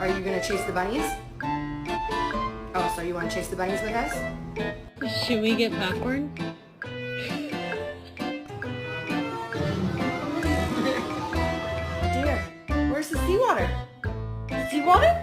Are you gonna chase the bunnies? Oh, so you wanna chase the bunnies with us? Should we get popcorn? Dear, where's the seawater? Seawater?